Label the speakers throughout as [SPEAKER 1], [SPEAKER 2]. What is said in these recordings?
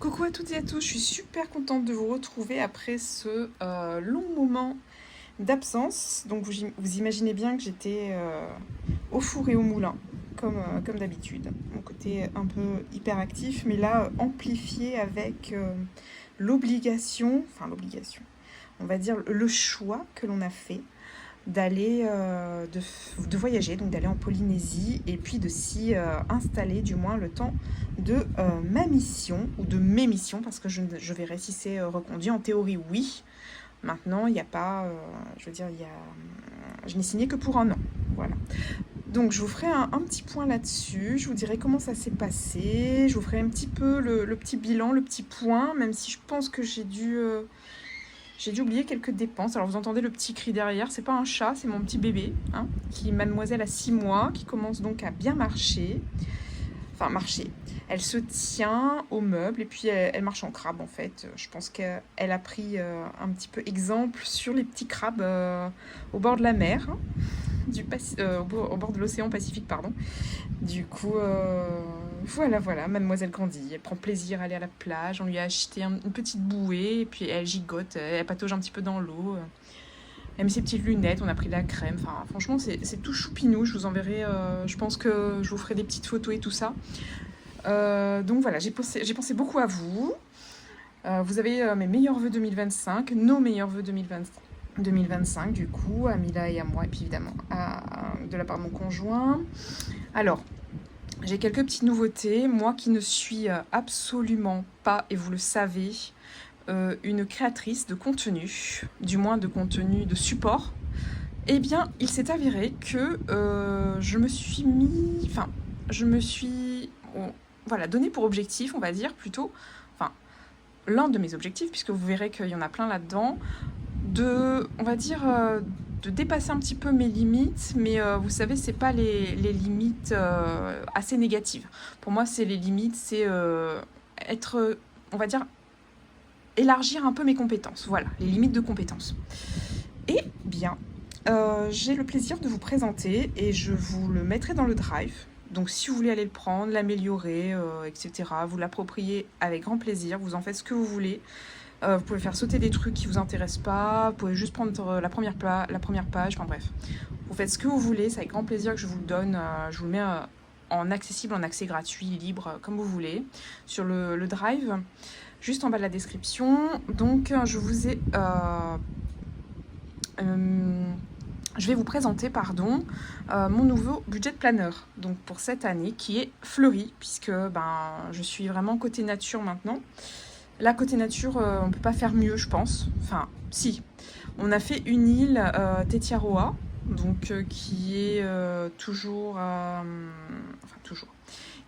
[SPEAKER 1] Coucou à toutes et à tous, je suis super contente de vous retrouver après ce long moment d'absence. Donc vous imaginez bien que j'étais au four et au moulin, comme d'habitude. Mon côté un peu hyperactif, mais là amplifié avec l'obligation, on va dire le choix que l'on a fait d'aller de voyager, donc d'aller en Polynésie et puis de s'y installer du moins le temps de ma mission ou de mes missions parce que je verrai si c'est reconduit. En théorie, oui. Maintenant, il n'y a pas, je veux dire, je n'ai signé que pour un an. Voilà. Donc, je vous ferai un petit point là-dessus. Je vous dirai comment ça s'est passé. Je vous ferai un petit peu le petit bilan, le petit point, même si je pense que j'ai dû oublier quelques dépenses. Alors vous entendez le petit cri derrière, c'est pas un chat, c'est mon petit bébé, hein, qui mademoiselle a 6 mois, qui commence donc à bien marcher. Enfin marcher. Elle se tient au meuble et puis elle marche en crabe en fait. Je pense qu'elle a pris un petit peu exemple sur les petits crabes au bord de la mer, hein, au bord de l'océan Pacifique, pardon. Du coup, voilà, mademoiselle grandit. Elle prend plaisir à aller à la plage. On lui a acheté une petite bouée, et puis elle gigote, elle patauge un petit peu dans l'eau. Elle met ses petites lunettes, on a pris de la crème. Enfin, franchement, c'est tout choupinou. Je vous enverrai, je pense que je vous ferai des petites photos et tout ça. Donc voilà, j'ai pensé beaucoup à vous. Vous avez mes meilleurs vœux 2025, nos meilleurs vœux 2025 du coup, à Mila et à moi, et puis évidemment de la part de mon conjoint. Alors, j'ai quelques petites nouveautés. Moi qui ne suis absolument pas, et vous le savez, une créatrice de contenu, du moins de contenu de support, eh bien, il s'est avéré que je me suis voilà, donné pour objectif, on va dire, plutôt, enfin, l'un de mes objectifs, puisque vous verrez qu'il y en a plein là-dedans, on va dire, de dépasser un petit peu mes limites, mais vous savez, c'est pas les limites assez négatives. Pour moi, c'est les limites, c'est être, on va dire, élargir un peu mes compétences. Voilà, les limites de compétences. Eh bien, j'ai le plaisir de vous présenter et je vous le mettrai dans le drive. Donc si vous voulez aller le prendre, l'améliorer, etc., vous l'approprier avec grand plaisir, vous en faites ce que vous voulez. Vous pouvez faire sauter des trucs qui vous intéressent pas, vous pouvez juste prendre la première page, enfin bref. Vous faites ce que vous voulez, c'est avec grand plaisir que je vous le donne. Je vous le mets en accessible, en accès gratuit, libre, comme vous voulez, sur le drive, juste en bas de la description. Donc je vous ai... je vais vous présenter, mon nouveau budget planner, donc pour cette année, qui est fleuri, puisque je suis vraiment côté nature maintenant. Là, côté nature, on ne peut pas faire mieux, je pense. Enfin, si. On a fait une île, Tetiaroa, donc qui est toujours,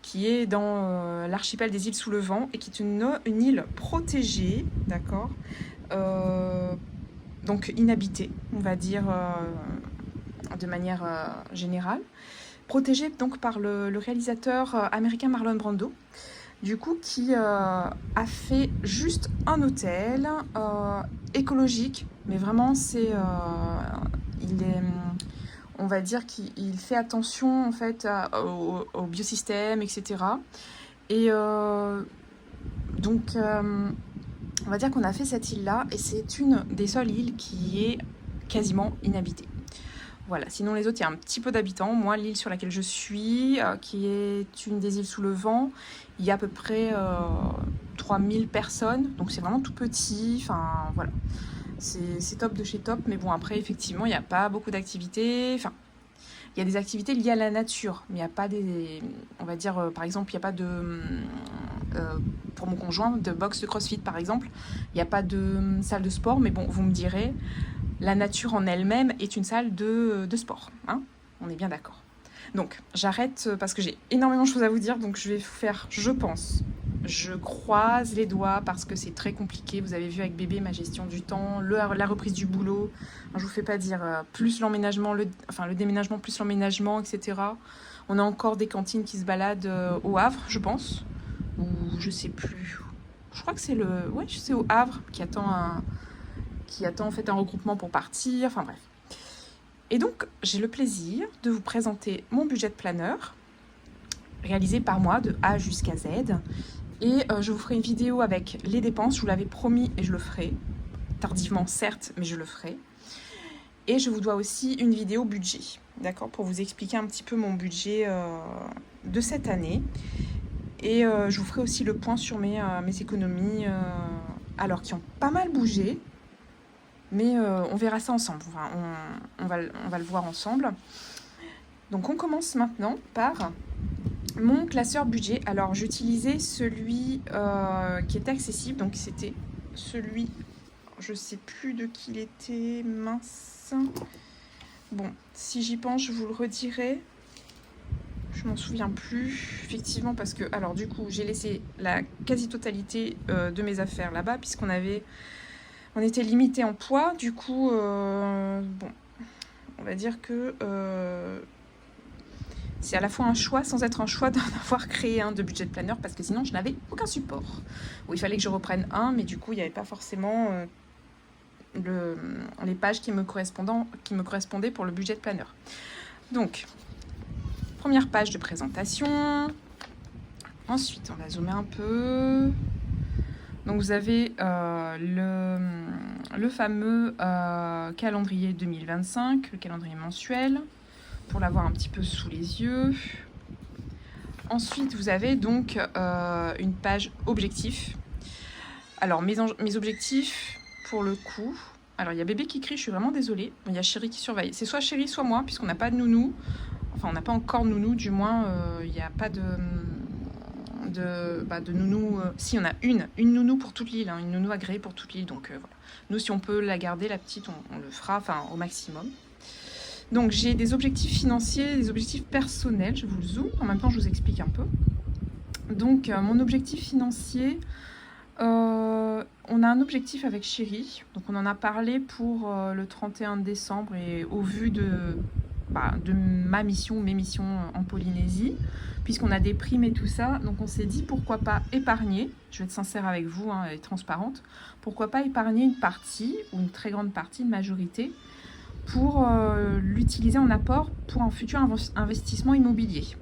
[SPEAKER 1] qui est dans l'archipel des îles sous le vent et qui est une île protégée, d'accord, donc inhabitée, on va dire de manière générale, protégée donc par le réalisateur américain Marlon Brando. Du coup, qui a fait juste un hôtel écologique, mais vraiment on va dire qu'il fait attention en fait au biosystème, etc. Et donc, on va dire qu'on a fait cette île-là, et c'est une des seules îles qui est quasiment inhabitée. Voilà, sinon les autres, il y a un petit peu d'habitants. Moi, l'île sur laquelle je suis, qui est une des îles sous le vent, il y a à peu près 3000 personnes. Donc c'est vraiment tout petit. Enfin, voilà. C'est top de chez top. Mais bon, après, effectivement, il n'y a pas beaucoup d'activités. Enfin, il y a des activités liées à la nature. Mais il n'y a pas des... On va dire, par exemple, il n'y a pas de... pour mon conjoint, de boxe de CrossFit, par exemple. Il n'y a pas de salle de sport. Mais bon, vous me direz... La nature en elle-même est une salle de sport, hein, on est bien d'accord. Donc, j'arrête parce que j'ai énormément de choses à vous dire, donc je vais faire, je pense, je croise les doigts parce que c'est très compliqué. Vous avez vu avec bébé ma gestion du temps, la reprise du boulot. Je vous fais pas dire plus l'emménagement, le déménagement plus l'emménagement, etc. On a encore des cantines qui se baladent au Havre, je pense, ou je sais plus. Je crois que c'est c'est au Havre qui attend en fait un regroupement pour partir, enfin bref. Et donc, j'ai le plaisir de vous présenter mon budget planner, réalisé par moi de A jusqu'à Z, Et je vous ferai une vidéo avec les dépenses, je vous l'avais promis et je le ferai. Tardivement certes, mais je le ferai. Et je vous dois aussi une vidéo budget, d'accord, pour vous expliquer un petit peu mon budget de cette année. Et je vous ferai aussi le point sur mes économies, alors qui ont pas mal bougé. Mais on verra ça ensemble, enfin, on va le voir ensemble. Donc on commence maintenant par mon classeur budget. Alors j'utilisais celui qui était accessible, donc c'était celui, je sais plus de qui il était, mince. Bon, si j'y pense, je vous le redirai. Je m'en souviens plus, effectivement, parce que, alors du coup, j'ai laissé la quasi-totalité de mes affaires là-bas, on était limité en poids, du coup, bon, on va dire que c'est à la fois un choix sans être un choix d'en avoir créé un de budget planner, parce que sinon je n'avais aucun support. Où il fallait que je reprenne un, mais du coup il n'y avait pas forcément les pages qui me correspondaient pour le budget planner. Donc, première page de présentation. Ensuite, on va zoomer un peu. Donc vous avez le fameux calendrier 2025, le calendrier mensuel, pour l'avoir un petit peu sous les yeux. Ensuite, vous avez donc une page objectifs. Alors, mes objectifs, pour le coup... Alors, il y a bébé qui crie, je suis vraiment désolée. Il y a chéri qui surveille. C'est soit chéri, soit moi, puisqu'on n'a pas de nounou. Enfin, on n'a pas encore de nounou, du moins, il n'y a pas de nounou. Si, on a une nounou pour toute l'île, hein, une nounou agréée pour toute l'île. Donc, voilà. Nous, si on peut la garder, la petite, on le fera, enfin, au maximum. Donc j'ai des objectifs financiers, des objectifs personnels, je vous le zoome, en même temps je vous explique un peu. Donc mon objectif financier, on a un objectif avec chéri, donc on en a parlé pour le 31 décembre et au vu de ma mission, mes missions en Polynésie, puisqu'on a des primes et tout ça, donc on s'est dit pourquoi pas épargner, je vais être sincère avec vous et transparente, pourquoi pas épargner une partie, ou une très grande partie, une majorité, pour l'utiliser en apport pour un futur investissement immobilier.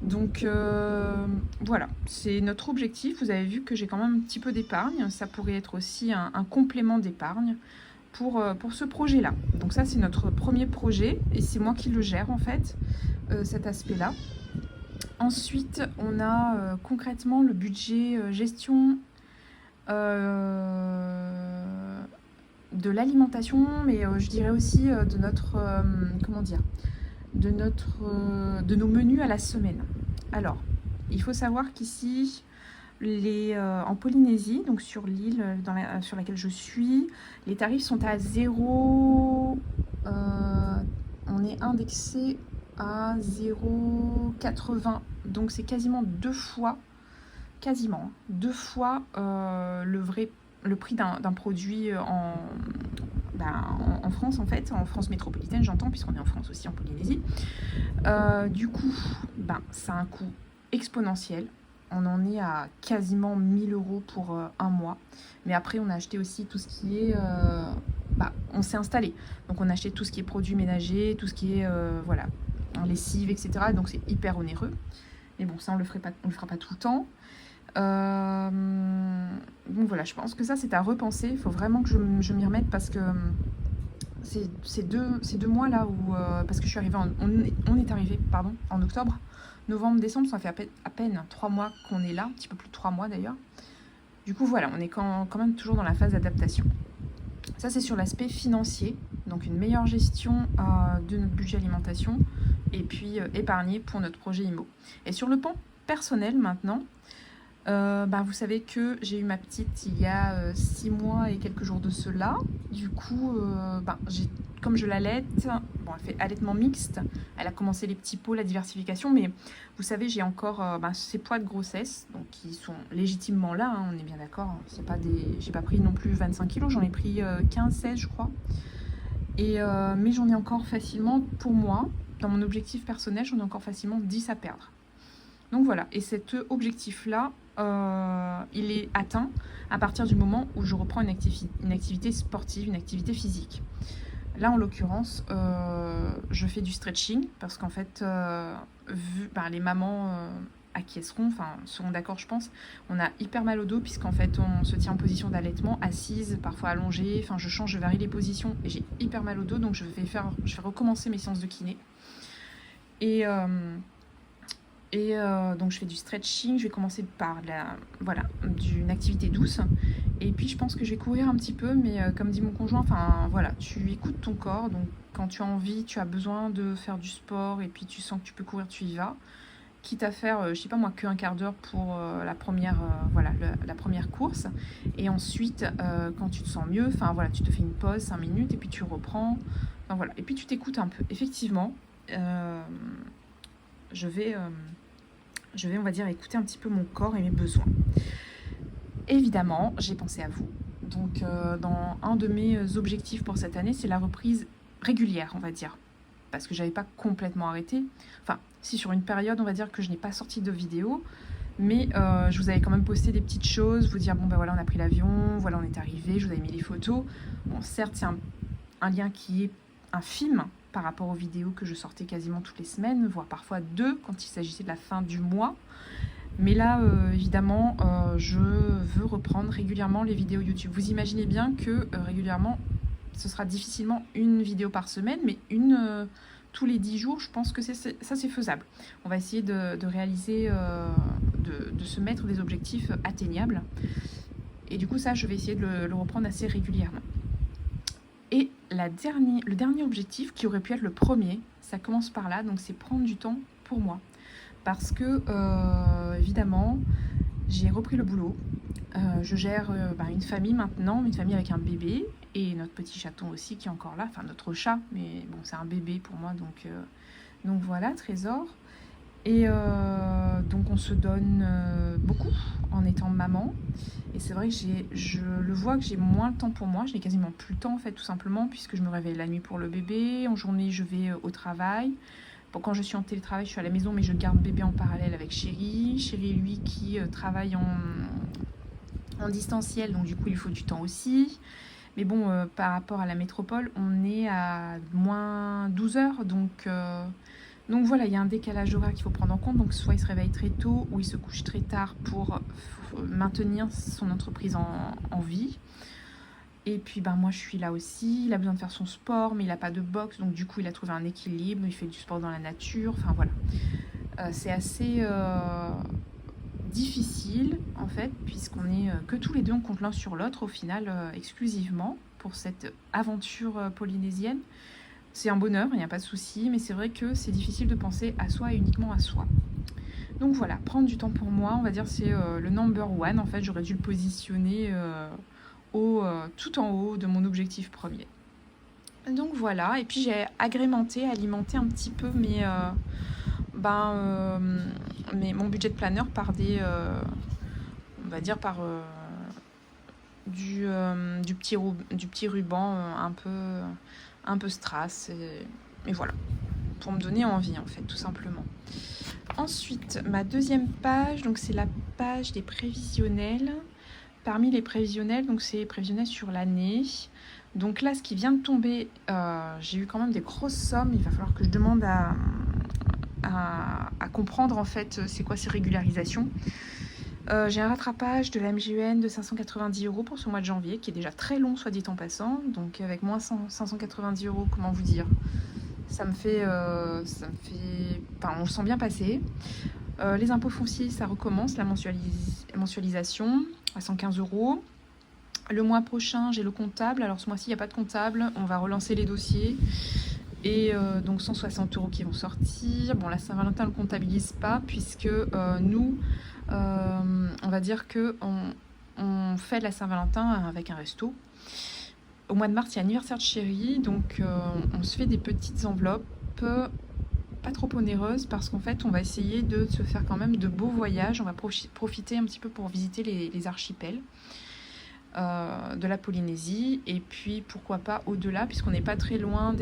[SPEAKER 1] Donc voilà, c'est notre objectif. Vous avez vu que j'ai quand même un petit peu d'épargne. Ça pourrait être aussi un complément d'épargne pour ce projet-là. Donc ça, c'est notre premier projet et c'est moi qui le gère en fait, cet aspect-là. Ensuite, on a concrètement le budget gestion de l'alimentation, mais je dirais aussi de notre, comment dire, de nos menus à la semaine. Alors, il faut savoir qu'ici, en Polynésie, donc sur l'île sur laquelle je suis, les tarifs sont à 0, on est indexé à 0,80, donc c'est quasiment deux fois le prix d'un produit en France, en fait, en France métropolitaine, j'entends, puisqu'on est en France aussi, en Polynésie. Du coup, ça a un coût exponentiel. On en est à quasiment 1000 € pour un mois. Mais après, on a acheté aussi tout ce qui est... on s'est installé. Donc, on a acheté tout ce qui est produits ménagers, tout ce qui est, lessive, etc. Donc, c'est hyper onéreux. Mais bon, ça, on le fera pas tout le temps. Donc voilà, je pense que ça c'est à repenser. Il faut vraiment que je m'y remette parce que ces deux mois là où parce que je suis arrivée on est arrivé en octobre, novembre, décembre, ça fait à peine 3 mois qu'on est là, un petit peu plus de 3 mois d'ailleurs. Du coup voilà, on est quand même toujours dans la phase d'adaptation. Ça c'est sur l'aspect financier, donc une meilleure gestion de notre budget alimentation et puis épargner pour notre projet IMO. Et sur le plan personnel maintenant, vous savez que j'ai eu ma petite il y a 6 mois et quelques jours de cela. Du coup, comme je l'allaite, elle fait allaitement mixte. Elle a commencé les petits pots, la diversification, mais vous savez, j'ai encore ces poids de grossesse, donc qui sont légitimement là, hein, on est bien d'accord. J'ai pas pris non plus 25 kilos, j'en ai pris 15-16 je crois. Mais j'en ai encore facilement, pour moi, dans mon objectif personnel, j'en ai encore facilement 10 à perdre. Donc voilà, et cet objectif-là, il est atteint à partir du moment où je reprends une activité sportive, une activité physique. Là, en l'occurrence, je fais du stretching parce qu'en fait, vu les mamans acquiesceront, enfin seront d'accord je pense. On a hyper mal au dos puisqu'en fait on se tient en position d'allaitement, assise, parfois allongée, enfin je varie les positions et j'ai hyper mal au dos, donc je vais recommencer mes séances de kiné. Et donc je fais du stretching, je vais commencer par une activité douce. Et puis je pense que je vais courir un petit peu, mais comme dit mon conjoint, enfin voilà, tu écoutes ton corps, donc quand tu as envie, tu as besoin de faire du sport et puis tu sens que tu peux courir, tu y vas. Quitte à faire, je sais pas moi, qu'un quart d'heure pour la première course. Et ensuite, quand tu te sens mieux, enfin voilà, tu te fais une pause 5 minutes et puis tu reprends. Enfin voilà, et puis tu t'écoutes un peu. Effectivement, je vais, on va dire, écouter un petit peu mon corps et mes besoins. Évidemment, j'ai pensé à vous. Donc, dans un de mes objectifs pour cette année, c'est la reprise régulière, on va dire. Parce que j'avais pas complètement arrêté. Enfin, si sur une période, on va dire que je n'ai pas sorti de vidéo. Mais je vous avais quand même posté des petites choses, vous dire, bon ben voilà, on a pris l'avion, voilà, on est arrivé, je vous avais mis les photos. Bon, certes, c'est un lien qui est infime par rapport aux vidéos que je sortais quasiment toutes les semaines, voire parfois 2 quand il s'agissait de la fin du mois. Mais là, évidemment, je veux reprendre régulièrement les vidéos YouTube. Vous imaginez bien que régulièrement, ce sera difficilement une vidéo par semaine, mais une tous les 10 jours, je pense que ça c'est faisable. On va essayer de réaliser, de se mettre des objectifs atteignables. Et du coup, ça, je vais essayer de le reprendre assez régulièrement. Et le dernier objectif, qui aurait pu être le premier, ça commence par là, donc c'est prendre du temps pour moi. Parce que, évidemment, j'ai repris le boulot. Je gère une famille maintenant, une famille avec un bébé, et notre petit chaton aussi qui est encore là, enfin notre chat, mais bon, c'est un bébé pour moi, donc voilà, Trésor. Et donc on se donne beaucoup en étant maman. Et c'est vrai que je le vois que j'ai moins le temps pour moi. Je n'ai quasiment plus le temps en fait, tout simplement, puisque je me réveille la nuit pour le bébé. En journée, je vais au travail. Bon, quand je suis en télétravail, je suis à la maison, mais je garde bébé en parallèle avec Chéri. Chéri, lui, qui travaille en distanciel, donc du coup, il faut du temps aussi. Mais bon, par rapport à la métropole, on est à moins 12 heures, donc voilà, il y a un décalage horaire qu'il faut prendre en compte. Donc soit il se réveille très tôt ou il se couche très tard pour maintenir son entreprise en vie. Et puis moi je suis là aussi, il a besoin de faire son sport, mais il n'a pas de boxe, donc du coup il a trouvé un équilibre, il fait du sport dans la nature, enfin voilà. C'est assez difficile en fait, puisqu'on est que tous les deux, on compte l'un sur l'autre au final, exclusivement pour cette aventure polynésienne. C'est un bonheur, il n'y a pas de souci, mais c'est vrai que c'est difficile de penser à soi et uniquement à soi. Donc voilà, prendre du temps pour moi, on va dire c'est le number one. En fait, j'aurais dû le positionner tout en haut de mon objectif premier. Donc voilà, et puis j'ai alimenté un petit peu mon budget de planeur par on va dire par du petit ruban un peu strass, et voilà, pour me donner envie en fait, tout simplement. Ensuite, ma deuxième page, donc c'est la page des prévisionnels. Parmi les prévisionnels, donc c'est prévisionnel sur l'année. Donc là, ce qui vient de tomber, j'ai eu quand même des grosses sommes. Il va falloir que je demande à comprendre en fait c'est quoi ces régularisations. J'ai un rattrapage de la MGUN de 590 € pour ce mois de janvier, qui est déjà très long, soit dit en passant. Donc avec moins 590 €, comment vous dire, ça me fait enfin, on le sent bien passer. Les impôts fonciers, ça recommence, la mensualisation à 115 €. Le mois prochain, j'ai le comptable. Alors ce mois-ci, il n'y a pas de comptable. On va relancer les dossiers. Et donc 160 € qui vont sortir. Bon, la Saint-Valentin, on ne le comptabilise pas, puisque nous, on va dire qu'on fait la Saint-Valentin avec un resto. Au mois de mars, il y a l'anniversaire de Chéri, donc on se fait des petites enveloppes, pas trop onéreuses, parce qu'en fait, on va essayer de se faire quand même de beaux voyages. On va profiter un petit peu pour visiter les archipels de la Polynésie, et puis pourquoi pas au-delà, puisqu'on n'est pas très loin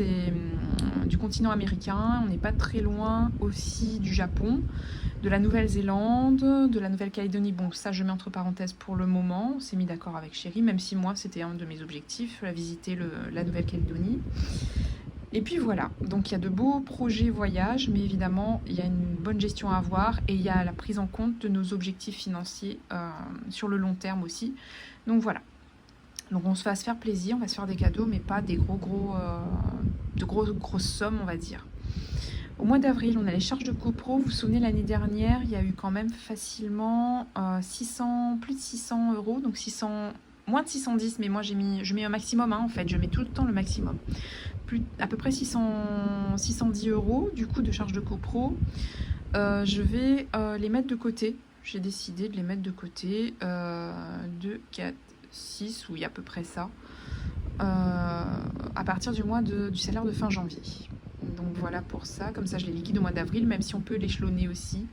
[SPEAKER 1] du continent américain, on n'est pas très loin aussi du Japon, de la Nouvelle-Zélande, de la Nouvelle-Calédonie. Bon, ça je mets entre parenthèses pour le moment, on s'est mis d'accord avec Chéri, même si moi c'était un de mes objectifs, visiter la Nouvelle-Calédonie. Et puis voilà, donc il y a de beaux projets voyage, mais évidemment, il y a une bonne gestion à avoir et il y a la prise en compte de nos objectifs financiers sur le long terme aussi. Donc voilà. Donc on va se faire plaisir, on va se faire des cadeaux, mais pas des grosses sommes, on va dire. Au mois d'avril, on a les charges de copro. Vous vous souvenez, l'année dernière, il y a eu quand même facilement plus de 600 euros, donc 600, moins de 610, mais moi je mets un maximum, hein, en fait, je mets tout le temps le maximum. À peu près 610 euros du coup de charges de copro. Je vais les mettre de côté. J'ai décidé de les mettre de côté. 2, 4, 6, oui, à peu près ça. À partir du mois du salaire de fin janvier. Donc voilà pour ça. Comme ça, je les liquide au mois d'avril, même si on peut l'échelonner aussi.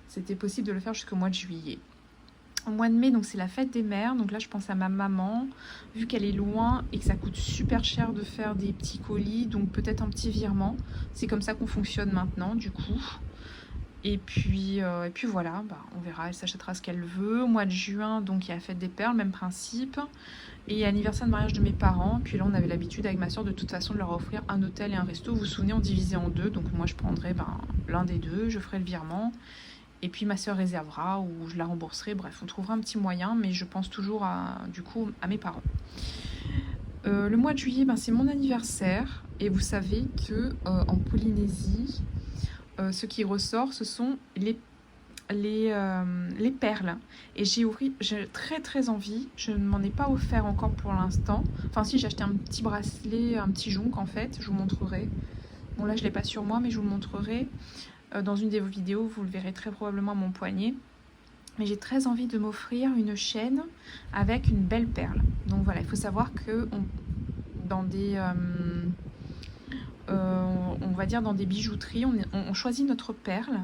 [SPEAKER 1] C'était possible de le faire jusqu'au mois de juillet. Au mois de mai, donc c'est la fête des mères. Donc là, je pense à ma maman, vu qu'elle est loin et que ça coûte super cher de faire des petits colis, donc peut-être un petit virement. C'est comme ça qu'on fonctionne maintenant, du coup. Et puis voilà, on verra, elle s'achètera ce qu'elle veut. Au mois de juin, donc il y a la fête des perles, même principe. Et anniversaire de mariage de mes parents. Puis là, on avait l'habitude avec ma soeur de toute façon de leur offrir un hôtel et un resto. Vous vous souvenez, on divisait en deux. Donc moi, je prendrais l'un des deux, je ferai le virement. Et puis ma soeur réservera ou je la rembourserai. Bref, on trouvera un petit moyen, mais je pense toujours à mes parents. Le mois de juillet, c'est mon anniversaire. Et vous savez que en Polynésie, ce qui ressort, ce sont les perles. Et j'ai très très envie. Je ne m'en ai pas offert encore pour l'instant. Enfin si, j'ai acheté un petit bracelet, un petit jonc en fait. Je vous montrerai. Bon là, je ne l'ai pas sur moi, mais je vous le montrerai. Dans une de vos vidéos, vous le verrez très probablement à mon poignet. Mais j'ai très envie de m'offrir une chaîne avec une belle perle. Donc voilà, il faut savoir que dans des... on va dire dans des bijouteries, on choisit notre perle.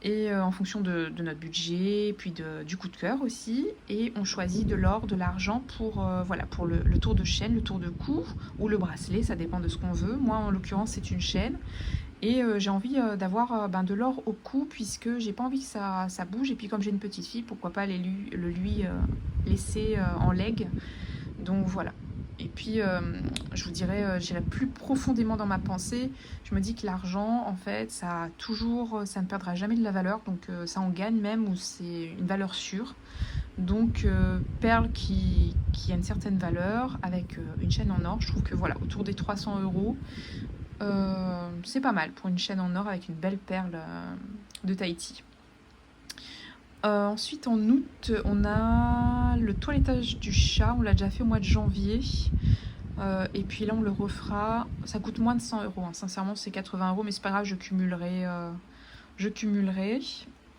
[SPEAKER 1] Et en fonction de notre budget, puis du coup de cœur aussi. Et on choisit de l'or, de l'argent pour le tour de chaîne, le tour de cou ou le bracelet, ça dépend de ce qu'on veut. Moi, en l'occurrence, c'est une chaîne. Et j'ai envie d'avoir de l'or au cou, puisque j'ai pas envie que ça bouge. Et puis comme j'ai une petite fille, pourquoi pas le lui laisser en legs. Donc voilà. Et puis, je vous dirais, j'irai plus profondément dans ma pensée. Je me dis que l'argent, en fait, ça ne perdra jamais de la valeur. Donc, ça en gagne même, ou c'est une valeur sûre. Donc, perle qui a une certaine valeur, avec une chaîne en or. Je trouve que, voilà, autour des 300 euros, c'est pas mal pour une chaîne en or avec une belle perle de Tahiti. Ensuite, en août, on a le toilettage du chat. On l'a déjà fait au mois de janvier. Et puis là, on le refera. Ça coûte moins de 100 euros. Hein. Sincèrement, c'est 80 euros, mais c'est pas grave, je cumulerai.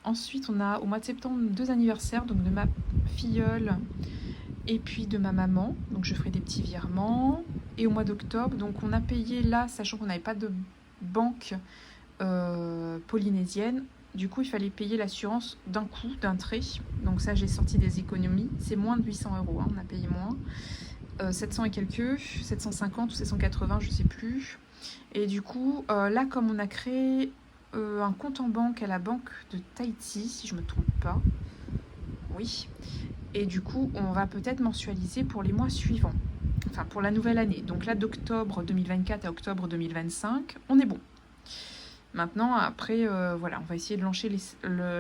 [SPEAKER 1] Ensuite, on a au mois de septembre 2 anniversaires, donc de ma filleule et puis de ma maman. Donc, je ferai des petits virements. Et au mois d'octobre, donc on a payé là, sachant qu'on n'avait pas de banque polynésienne. Du coup, il fallait payer l'assurance d'un coup, d'un trait. Donc ça, j'ai sorti des économies. C'est moins de 800 euros, hein, on a payé moins. 700 et quelques, 750 ou 780, je sais plus. Et du coup, là, comme on a créé un compte en banque à la banque de Tahiti, si je me trompe pas. Oui. Et du coup, on va peut-être mensualiser pour les mois suivants. Enfin, pour la nouvelle année. Donc là, d'octobre 2024 à octobre 2025, on est bon. Maintenant, après, on va essayer de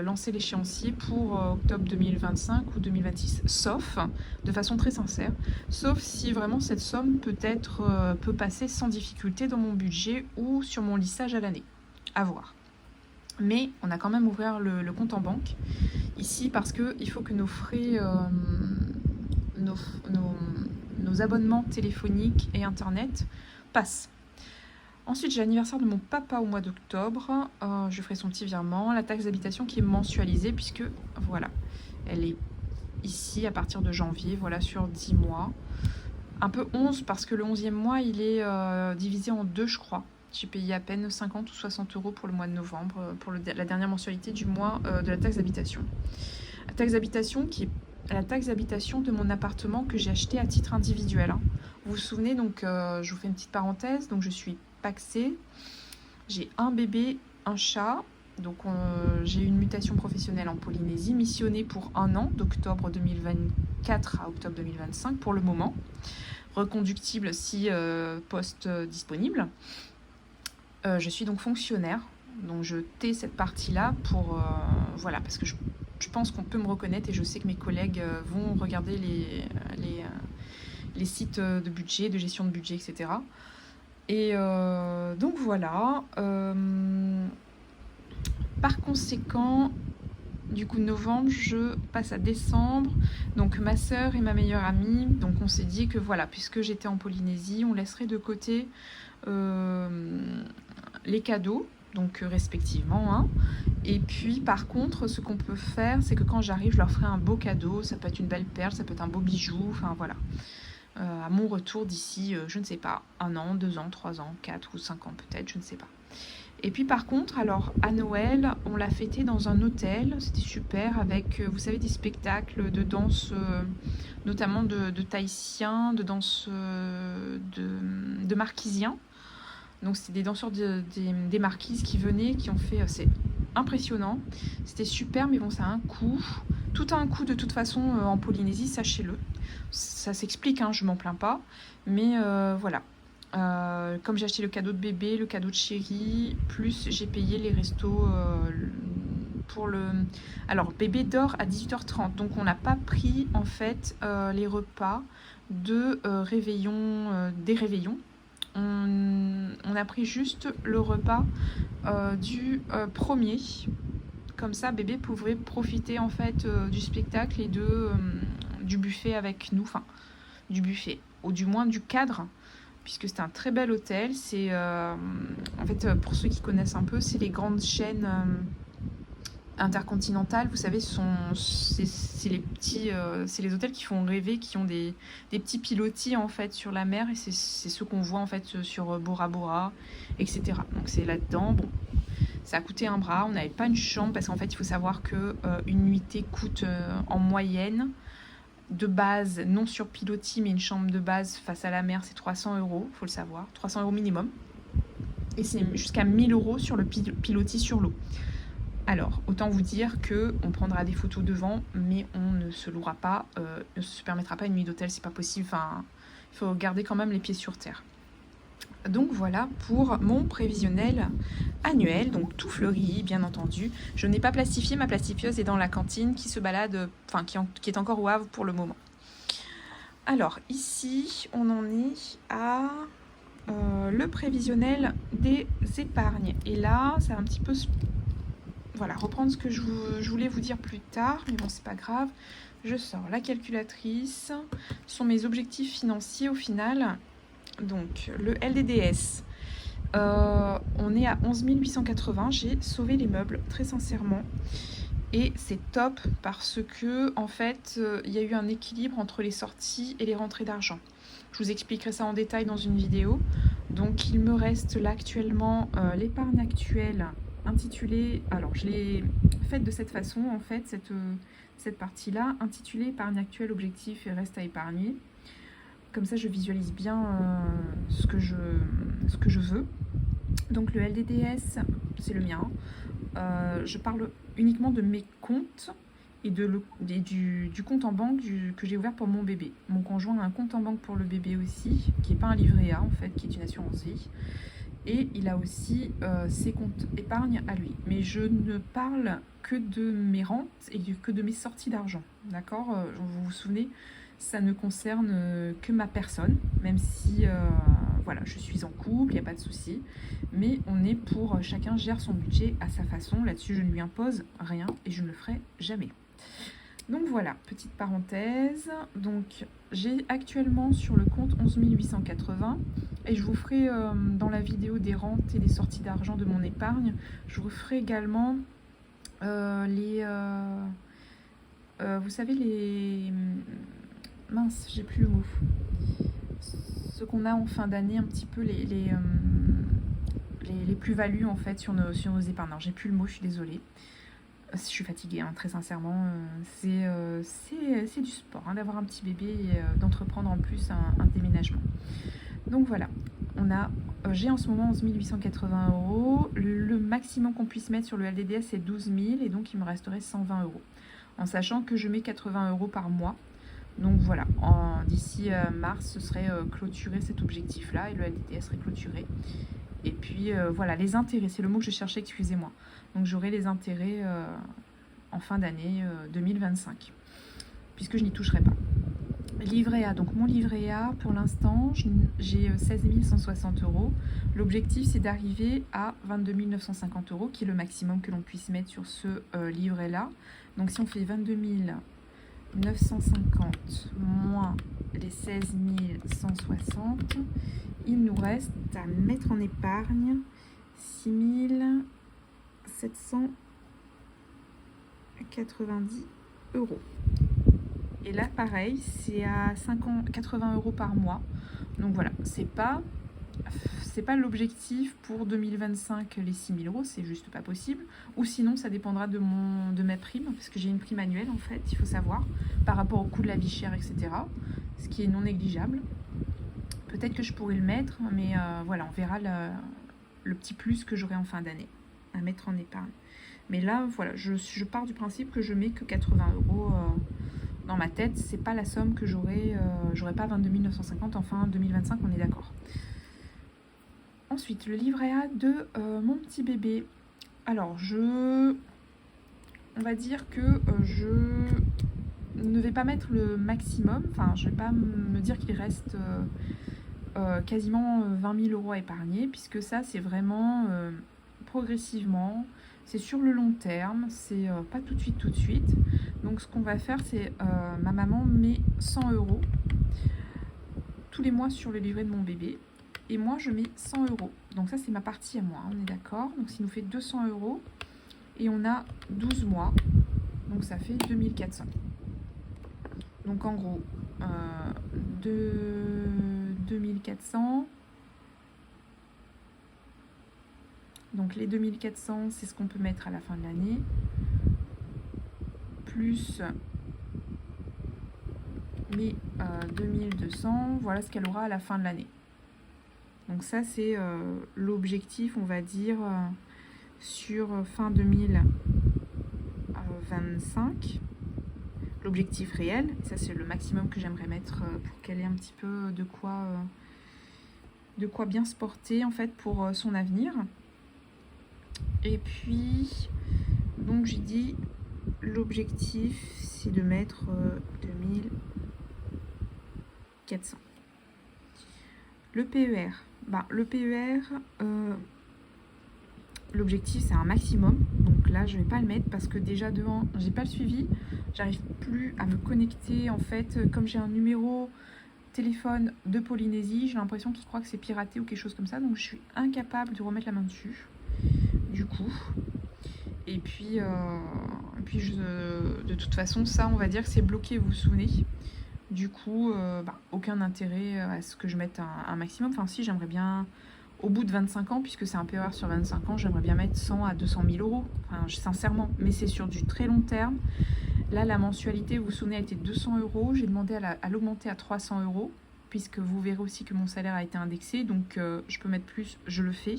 [SPEAKER 1] lancer l'échéancier pour octobre 2025 ou 2026. Sauf, de façon très sincère, sauf si vraiment cette somme peut passer sans difficulté dans mon budget ou sur mon lissage à l'année. À voir. Mais on a quand même ouvert le compte en banque ici parce qu'il faut que nos frais, nos abonnements téléphoniques et internet passent. Ensuite, j'ai l'anniversaire de mon papa au mois d'octobre. Je ferai son petit virement. La taxe d'habitation qui est mensualisée puisque, voilà, elle est ici à partir de janvier, voilà, sur 10 mois. Un peu 11 parce que le 11e mois, il est divisé en 2, je crois. J'ai payé à peine 50 ou 60 euros pour le mois de novembre, pour la dernière mensualité du mois de la taxe d'habitation. La taxe d'habitation qui est la taxe d'habitation de mon appartement que j'ai acheté à titre individuel. Hein. Vous vous souvenez, donc je vous fais une petite parenthèse. Donc je suis pacsée, j'ai un bébé, un chat Donc j'ai eu une mutation professionnelle en Polynésie, missionnée pour 1 an, d'octobre 2024 à octobre 2025 pour le moment. Reconductible si poste disponible. Je suis donc fonctionnaire, donc je tais cette partie-là pour... voilà, parce que je pense qu'on peut me reconnaître et je sais que mes collègues vont regarder les sites de budget, de gestion de budget, etc. Et donc voilà. Par conséquent, du coup novembre, je passe à décembre. Donc ma sœur et ma meilleure amie, donc on s'est dit que voilà, puisque j'étais en Polynésie, on laisserait de côté les cadeaux, donc respectivement. Hein. Et puis par contre, ce qu'on peut faire, c'est que quand j'arrive, je leur ferai un beau cadeau. Ça peut être une belle perle, ça peut être un beau bijou, enfin voilà. À mon retour d'ici, je ne sais pas, 1 an, 2 ans, 3 ans, 4 ou 5 ans peut-être, je ne sais pas. Et puis par contre, alors à Noël, on l'a fêté dans un hôtel, c'était super, avec, vous savez, des spectacles de danse, notamment de tahitiens, de danse de marquisiens. Donc c'était des danseurs des marquises qui venaient, qui ont fait, c'est impressionnant, c'était super, mais bon, ça a un coût. Tout a un coût de toute façon en Polynésie, sachez-le. Ça s'explique, hein, je m'en plains pas, mais voilà. Comme j'ai acheté le cadeau de bébé, le cadeau de chéri, plus j'ai payé les restos pour le... Alors, bébé dort à 18h30, donc on n'a pas pris en fait les repas de réveillon, des réveillons. On a pris juste le repas du premier. Comme ça, bébé pouvait profiter en fait du spectacle et du buffet avec nous, enfin du buffet, ou du moins du cadre, puisque c'est un très bel hôtel. C'est en fait, pour ceux qui connaissent un peu, c'est les grandes chaînes intercontinentales. Vous savez, c'est les petits, c'est les hôtels qui font rêver, qui ont des petits pilotis en fait sur la mer, et c'est ceux qu'on voit en fait sur Bora Bora, etc. Donc c'est là-dedans. Bon, ça a coûté un bras. On n'avait pas une chambre parce qu'en fait, il faut savoir que une nuitée coûte en moyenne de base, non sur pilotis, mais une chambre de base face à la mer, c'est 300 €, faut le savoir, 300 € minimum. Et c'est jusqu'à 1 000 € sur le pilotis sur l'eau. Alors, autant vous dire qu'on prendra des photos devant, mais on ne se louera pas, ne se permettra pas une nuit d'hôtel, c'est pas possible. Enfin, il faut garder quand même les pieds sur terre. Donc voilà pour mon prévisionnel annuel, donc tout fleuri bien entendu. Je n'ai pas plastifié, ma plastifieuse est dans la cantine qui se balade, enfin qui est encore au Havre pour le moment. Alors ici on en est à le prévisionnel des épargnes. Et là ça va un petit peu voilà, reprendre ce que je voulais vous dire plus tard, mais bon c'est pas grave. Je sors la calculatrice, ce sont mes objectifs financiers au final. Donc le LDDS, on est à 11 880, j'ai sauvé les meubles très sincèrement et c'est top parce que en fait il y a eu un équilibre entre les sorties et les rentrées d'argent. Je vous expliquerai ça en détail dans une vidéo. Donc il me reste là actuellement l'épargne actuelle intitulée, alors je l'ai faite de cette façon en fait, cette partie là intitulée épargne actuelle, objectif et reste à épargner. Comme ça, je visualise bien ce que je veux. Donc le LDDS, c'est le mien. Je parle uniquement de mes comptes et du compte en banque que j'ai ouvert pour mon bébé. Mon conjoint a un compte en banque pour le bébé aussi, qui n'est pas un livret A en fait, qui est une assurance vie. Et il a aussi ses comptes épargne à lui. Mais je ne parle que de mes rentes et que de mes sorties d'argent. D'accord ? Vous vous souvenez ? Ça ne concerne que ma personne, même si voilà, je suis en couple, il n'y a pas de souci. Mais on est pour chacun gère son budget à sa façon. Là-dessus, je ne lui impose rien et je ne le ferai jamais. Donc voilà, petite parenthèse. Donc j'ai actuellement sur le compte 11 880 et je vous ferai dans la vidéo des rentes et des sorties d'argent de mon épargne, je vous ferai également vous savez les... Mince, j'ai plus le mot. Ce qu'on a en fin d'année, un petit peu les plus-values en fait sur nos épargnes. Alors j'ai plus le mot, je suis désolée. Je suis fatiguée, hein, très sincèrement. C'est du sport hein, d'avoir un petit bébé et d'entreprendre en plus un déménagement. Donc voilà, j'ai en ce moment 11 880 €. Le maximum qu'on puisse mettre sur le LDDS, c'est 12 000 et donc il me resterait 120 €. En sachant que je mets 80 € par mois. Donc voilà, d'ici mars, ce serait clôturer cet objectif-là et le LDDS serait clôturé. Et puis voilà, les intérêts, c'est le mot que je cherchais, excusez-moi. Donc j'aurai les intérêts en fin d'année 2025, puisque je n'y toucherai pas. Livret A, donc mon livret A, pour l'instant, j'ai 16 160 €. L'objectif, c'est d'arriver à 22 950 €, qui est le maximum que l'on puisse mettre sur ce livret-là. Donc si on fait 22 950 moins les 16 160, il nous reste à mettre en épargne 6 790 €. Et là, pareil, c'est à 80 € par mois. Donc voilà, c'est pas l'objectif pour 2025, les 6 000 €, c'est juste pas possible. Ou sinon, ça dépendra de mes primes, parce que j'ai une prime annuelle, en fait, il faut savoir, par rapport au coût de la vie chère, etc. Ce qui est non négligeable. Peut-être que je pourrais le mettre, mais voilà, on verra le petit plus que j'aurai en fin d'année à mettre en épargne. Mais là, voilà, je pars du principe que je mets que 80 € dans ma tête. C'est pas la somme que j'aurai pas 22 950 en fin 2025, on est d'accord. Ensuite, le livret A de mon petit bébé. Alors, on va dire que je ne vais pas mettre le maximum. Enfin, je vais pas me dire qu'il reste quasiment 20 000 € à épargner, puisque ça, c'est vraiment progressivement. C'est sur le long terme, c'est pas tout de suite. Donc ce qu'on va faire, c'est ma maman met 100 € tous les mois sur le livret de mon bébé. Et moi, je mets 100 €. Donc ça, c'est ma partie à moi, on est d'accord. Donc ça nous fait 200 €. Et on a 12 mois. Donc ça fait 2400. Donc en gros, 2400. Donc les 2400, c'est ce qu'on peut mettre à la fin de l'année. Plus les 2200, voilà ce qu'elle aura à la fin de l'année. Donc ça, c'est l'objectif, on va dire, sur fin 2025. L'objectif réel, ça c'est le maximum que j'aimerais mettre pour qu'elle ait un petit peu de quoi bien se porter en fait pour son avenir. Et puis, donc j'ai dit, l'objectif c'est de mettre 2400. Le PER, le PER, l'objectif c'est un maximum. Donc là je vais pas le mettre parce que déjà devant j'ai pas le suivi. J'arrive plus à me connecter en fait. Comme j'ai un numéro téléphone de Polynésie, j'ai l'impression qu'ils croient que c'est piraté ou quelque chose comme ça. Donc je suis incapable de remettre la main dessus. Du coup, et puis de toute façon, ça, on va dire que c'est bloqué, vous vous souvenez. Du coup, aucun intérêt à ce que je mette un maximum. Enfin, si, j'aimerais bien, au bout de 25 ans, puisque c'est un PER sur 25 ans, j'aimerais bien mettre 100 à 200 000 €. Enfin, sincèrement, mais c'est sur du très long terme. Là, la mensualité, vous vous souvenez, a été 200 €. J'ai demandé à l'augmenter à 300 €, puisque vous verrez aussi que mon salaire a été indexé. Donc, je peux mettre plus, je le fais.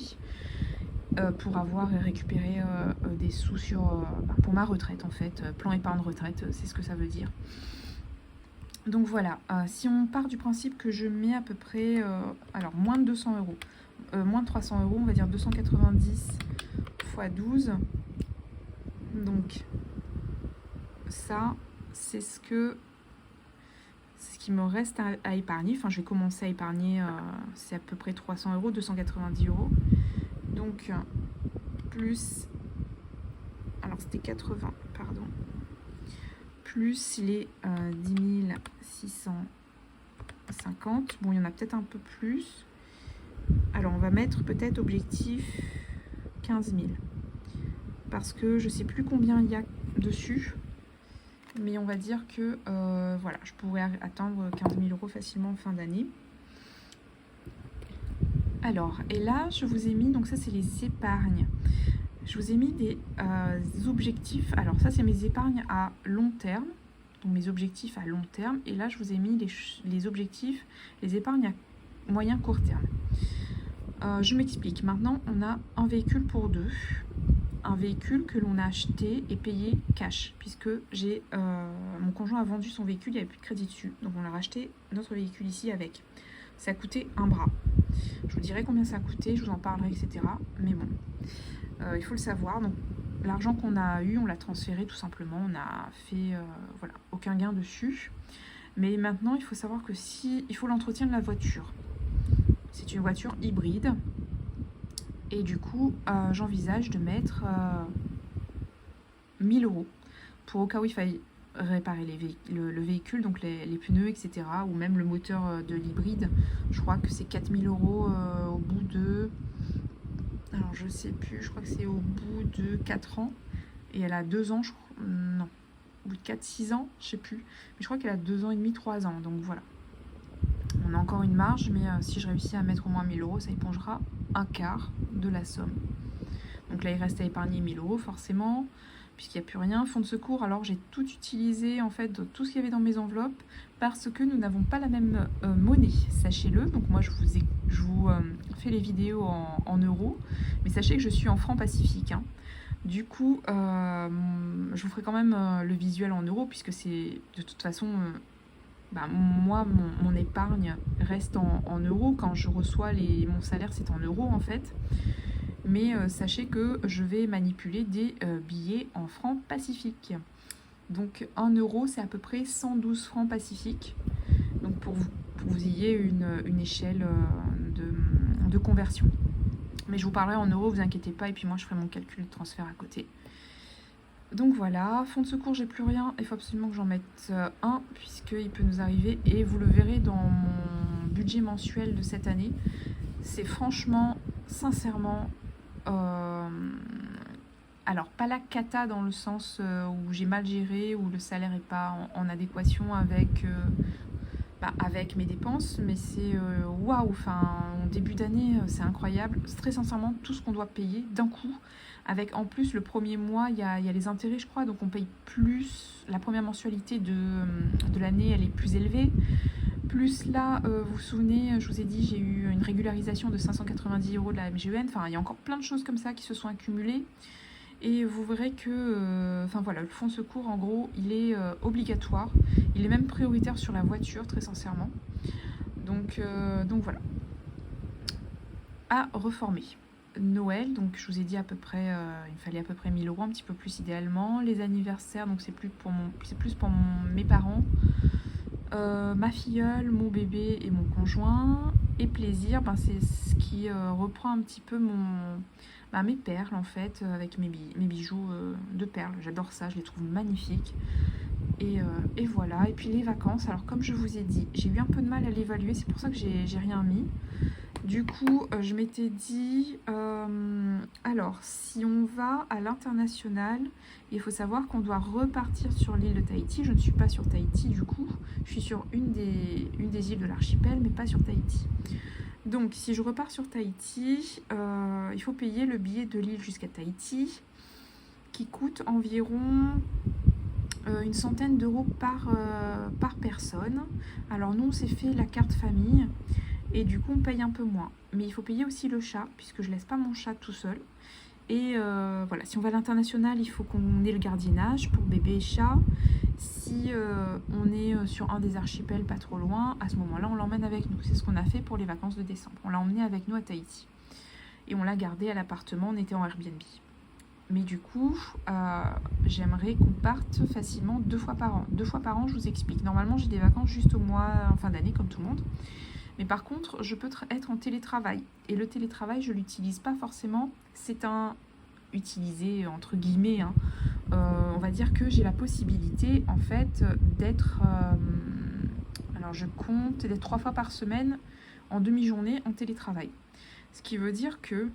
[SPEAKER 1] Pour avoir récupéré des sous pour ma retraite en fait, plan épargne retraite, c'est ce que ça veut dire. Donc voilà, si on part du principe que je mets à peu près, alors moins de 200 €, moins de 300 €, on va dire 290 x 12, donc ça c'est ce qui me reste à épargner. Enfin, je vais commencer à épargner, c'est à peu près 300 €, 290 €. Donc, plus, alors c'était 80, pardon, plus les 10 650, bon il y en a peut-être un peu plus, alors on va mettre peut-être objectif 15 000, parce que je sais plus combien il y a dessus, mais on va dire que voilà, je pourrais atteindre 15 000 € facilement en fin d'année. Alors, et là, je vous ai mis, donc ça c'est les épargnes. Je vous ai mis des objectifs. Alors ça c'est mes épargnes à long terme, donc mes objectifs à long terme. Et là je vous ai mis les objectifs, les épargnes moyen court terme. Je m'explique. Maintenant, on a un véhicule pour deux. Un véhicule que l'on a acheté et payé cash, puisque mon conjoint a vendu son véhicule, il n'y avait plus de crédit dessus. Donc on a racheté notre véhicule ici avec. Ça a coûté un bras. Je vous dirai combien ça a coûté, je vous en parlerai, etc. Mais bon, il faut le savoir. Donc l'argent qu'on a eu, on l'a transféré tout simplement. On a fait voilà, aucun gain dessus. Mais maintenant, il faut savoir que il faut l'entretien de la voiture. C'est une voiture hybride. Et du coup, j'envisage de mettre 1000 € pour au cas où il faille réparer le véhicule, donc les pneus, etc. Ou même le moteur de l'hybride. Je crois que c'est 4000 € au bout de... Alors je sais plus, je crois que c'est au bout de 4 ans. Et elle a 2 ans, je crois. Non, au bout de 4-6 ans, je sais plus. Mais je crois qu'elle a 2 ans et demi, 3 ans. Donc voilà. On a encore une marge, mais si je réussis à mettre au moins 1000 €, ça épongera un quart de la somme. Donc là, il reste à épargner 1000 € forcément, puisqu'il n'y a plus rien. Fonds de secours, alors j'ai tout utilisé, en fait, tout ce qu'il y avait dans mes enveloppes, parce que nous n'avons pas la même monnaie, sachez-le. Donc moi, je vous fais les vidéos en euros, mais sachez que je suis en francs pacifiques. Hein. Du coup, je vous ferai quand même le visuel en euros, puisque c'est de toute façon... moi, mon épargne reste en euros. Quand je reçois mon salaire, c'est en euros en fait. Mais sachez que je vais manipuler des billets en francs pacifiques. Donc 1 euro, c'est à peu près 112 francs pacifiques. Donc pour que vous ayez une échelle de conversion. Mais je vous parlerai en euros, vous inquiétez pas. Et puis moi, je ferai mon calcul de transfert à côté. Donc voilà, fonds de secours, j'ai plus rien. Il faut absolument que j'en mette un, puisqu'il peut nous arriver. Et vous le verrez dans mon budget mensuel de cette année. C'est franchement, sincèrement... alors, pas la cata dans le sens où j'ai mal géré, où le salaire n'est pas en adéquation avec mes dépenses. Mais c'est waouh, enfin, en début d'année, c'est incroyable. Très sincèrement, tout ce qu'on doit payer d'un coup. Avec en plus le premier mois, il y a les intérêts, je crois, donc on paye plus. La première mensualité de l'année, elle est plus élevée. Plus là, vous vous souvenez, je vous ai dit, j'ai eu une régularisation de 590 € de la MGEN. Enfin, il y a encore plein de choses comme ça qui se sont accumulées. Et vous verrez que, enfin voilà, le fonds de secours, en gros, il est obligatoire. Il est même prioritaire sur la voiture, très sincèrement. Donc voilà. À reformer. Noël, donc je vous ai dit à peu près, il me fallait à peu près 1000 €, un petit peu plus idéalement. Les anniversaires, donc c'est plus pour mes parents, ma filleule, mon bébé et mon conjoint. Et plaisir, c'est ce qui reprend un petit peu mes perles en fait, avec mes bijoux de perles. J'adore ça, je les trouve magnifiques. Et voilà, et puis les vacances, alors comme je vous ai dit, j'ai eu un peu de mal à l'évaluer, c'est pour ça que j'ai rien mis. Du coup, je m'étais dit, alors, si on va à l'international, il faut savoir qu'on doit repartir sur l'île de Tahiti. Je ne suis pas sur Tahiti, du coup. Je suis sur une des îles de l'archipel, mais pas sur Tahiti. Donc, si je repars sur Tahiti, il faut payer le billet de l'île jusqu'à Tahiti, qui coûte environ... une centaine d'euros par personne. Alors, nous, on s'est fait la carte famille. Et du coup, on paye un peu moins. Mais il faut payer aussi le chat, puisque je laisse pas mon chat tout seul. Et voilà, si on va à l'international, il faut qu'on ait le gardiennage pour bébé et chat. Si on est sur un des archipels pas trop loin, à ce moment-là, on l'emmène avec nous. C'est ce qu'on a fait pour les vacances de décembre. On l'a emmené avec nous à Tahiti. Et on l'a gardé à l'appartement, on était en Airbnb. Mais du coup, j'aimerais qu'on parte facilement 2 fois par an. 2 fois par an, je vous explique. Normalement, j'ai des vacances juste au mois, en fin d'année, comme tout le monde. Mais par contre, je peux être en télétravail. Et le télétravail, je ne l'utilise pas forcément. C'est utilisé entre guillemets. Hein. On va dire que j'ai la possibilité, en fait, d'être... alors, je compte d'être 3 fois par semaine en demi-journée en télétravail. Ce qui veut dire que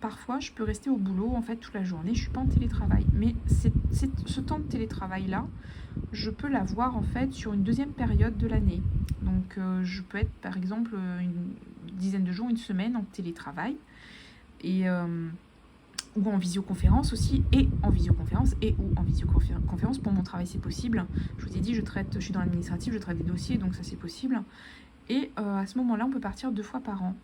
[SPEAKER 1] parfois, je peux rester au boulot, en fait, toute la journée. Je ne suis pas en télétravail. Mais ce temps de télétravail-là, je peux l'avoir, en fait, sur une deuxième période de l'année. Donc, je peux être, par exemple, une dizaine de jours, une semaine en télétravail. Ou en visioconférence aussi, et en visioconférence, ou en visioconférence. Pour mon travail, c'est possible. Je vous ai dit, je suis dans l'administratif, je traite des dossiers, donc ça, c'est possible.
[SPEAKER 2] Et à ce moment-là, on peut partir 2 fois par an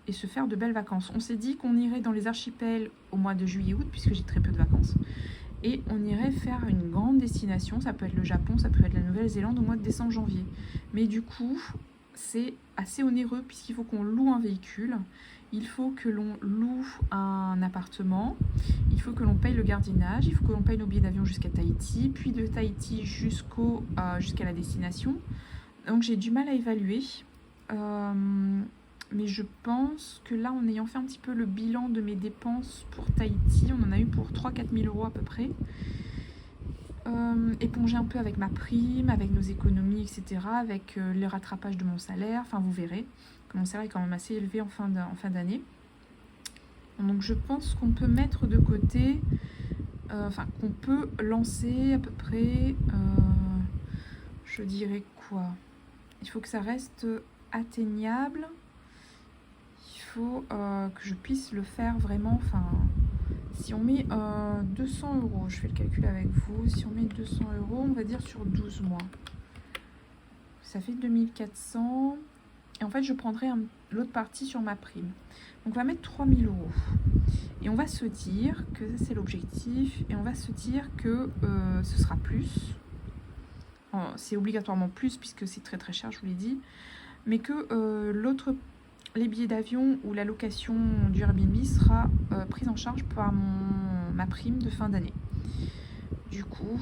[SPEAKER 2] et se faire de belles vacances. On s'est dit qu'on irait dans les archipels au mois de juillet-août, puisque j'ai très peu de vacances. Et on irait faire une grande destination, ça peut être le Japon, ça peut être la Nouvelle-Zélande au mois de décembre-janvier. Mais du coup, c'est assez onéreux puisqu'il faut qu'on loue un véhicule, il faut que l'on loue un appartement, il faut que l'on paye le gardiennage, il faut que l'on paye nos billets d'avion jusqu'à Tahiti, puis de Tahiti jusqu'à la destination. Donc j'ai du mal à évaluer. Mais je pense que là, en ayant fait un petit peu le bilan de mes dépenses pour Tahiti, on en a eu pour 3-4 000 euros à peu près. Éponger un peu avec ma prime, avec nos économies, etc., avec le rattrapage de mon salaire. Enfin, vous verrez que mon salaire est quand même assez élevé en fin d'année. Donc je pense qu'on peut mettre de côté, qu'on peut lancer à peu près, je dirais quoi ? Il faut que ça reste atteignable. Il faut que je puisse le faire vraiment. Enfin, si on met 200 euros, je fais le calcul avec vous. Si on met 200 euros, on va dire sur 12 mois. Ça fait 2400. Et en fait, je prendrai l'autre partie sur ma prime. Donc, on va mettre 3000 euros. Et on va se dire que c'est l'objectif. Et on va se dire que ce sera plus. C'est obligatoirement plus puisque c'est très très cher, je vous l'ai dit. Mais que les billets d'avion ou la location du Airbnb sera prise en charge par ma prime de fin d'année. Du coup,